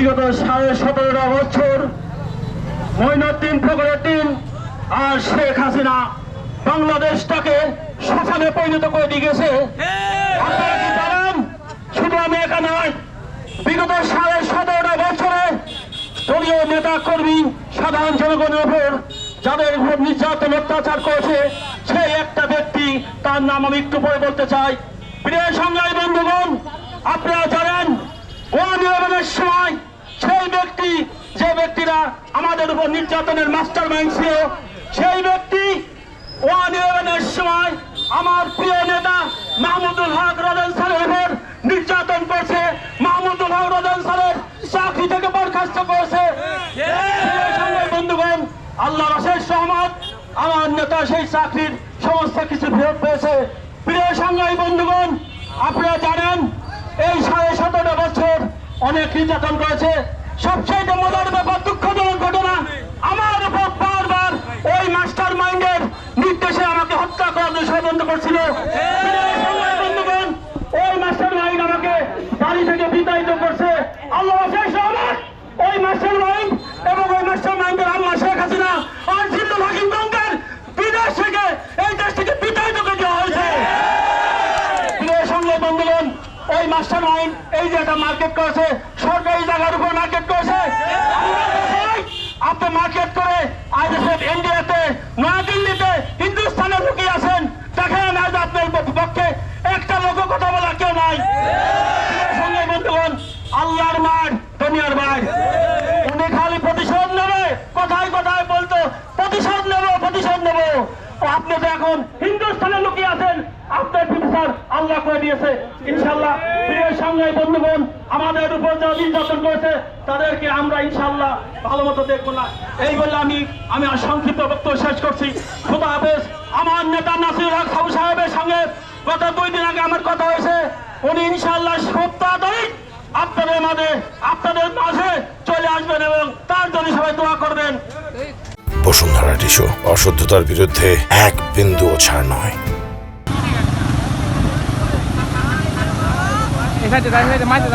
বিগত 17.5 বছর মঈনুদ্দিন ফখরুদ্দিন আর শেখ হাসিনা বাংলাদেশটাকে শ্মশানে পরিণত করে দিয়ে গেছে। আপনারা কি জানেন? শুধু আমি একা নয়, বিগত 17.5 বছরে দলীয় নেতা কর্মী সাধারণ জনগণের উপর যাদের উপর নির্যাতন অত্যাচার করেছে সেই একটা ব্যক্তি, তার নাম আমি একটু পরে বলতে চাই। প্রিয় সংগ্রামী বন্ধুগণ, আপনারা জানেন 1/11 সময় সেই ব্যক্তি, যে ব্যক্তিরা আমাদের উপর নির্যাতনের মাস্টার মাইন্ড ছিল, সেই ব্যক্তি 1/11 সময় আমার প্রিয় নেতা মাহমুদুল হক রদেন স্যারের উপর নির্যাতন করছে। মাহমুদুল হক রদেন স্যারের চাকরি থেকে বরখাস্ত করেছে। বন্ধুগণ, আল্লাহর অশেষ রহমত, আমার নেতা সেই চাকরির সমস্ত কিছু ফেরত পেয়েছে। প্রিয় সংগ্রামী বন্ধুগণ, আপনারা জানেন এই 17.5 বছর অনেক নির্যাতন করেছে। সবচেয়ে মজার ব্যাপার, দুঃখজনক ঘটনা, আমার উপর বারবার ওই মাস্টার মাইন্ডের নির্দেশে আমাকে হত্যা করার জন্য ষড়যন্ত্র করছিল। বন্ধুগণ, ওই মাস্টার মাইন্ড আমাকে বাড়ি থেকে বিতাড়িত করছে। আল্লাহ অশেষ রহমত, ওই মাস্টার মাইন্ড এবং ওই মাস্টার মাইন্ডের আম্মা শেখ হাসিনা আর জিল্লুল হাকিম গঙ্গার বিদেশ থেকে এই দেশ থেকে বিতাড়িত করে দেওয়া হয়েছে। প্রিয় সংগ্রামী বন্ধুগণ, ওই মাস্টার মাইন্ড এই যে একটা মার্কেট করেছে, সরকারি জায়গার উপর মার্কেট করেছে। আপনি মার্কেট করে আইএসএফ ইন্ডিয়াতে, নয়াদিল্লিতে, হিন্দুস্তানের লুকিয়ে আছেন, দেখেন আজ আপনার পক্ষে একটা লোক কথা বলা কেউ নাই। সংগ্রামী বন্ধুগণ, আল্লাহর মার দুনিয়ার মার, উনি খালি প্রতিশোধ নেবে, কথায় কথায় বলতো প্রতিশোধ নেবো প্রতিশোধ নেবো। আপনি তো এখন হিন্দুস্তানে লুকিয়ে আছেন, আপনার বিচার আল্লাহ করে দিয়েছে ইনশাল্লাহ। প্রিয় সংগ্রামী বন্ধুগণ, আমাদের উপর যারা নির্যাতন করেছে তাদেরকে আমরা ইনশাল্লাহ ভালো মতো দেখবো না। এই বলে আমি সংক্ষিপ্ত বক্তব্য শেষ করছি। খোদা হাফেজ। আমার নেতা নাসির হক সাহু সাহেবের সঙ্গে গত 2 দিন আগে আমার কথা হয়েছে। উনি ইনশাল্লাহ সপ্তাহ তারিখ আপনাদের মাঝে চলে আসবেন এবং তার জন্য সবাই দোয়া করবেন। বসুন্ধরা টিস্যু, অশুদ্ধতার বিরুদ্ধে এক বিন্দুও ছাড় নয়। মাঝে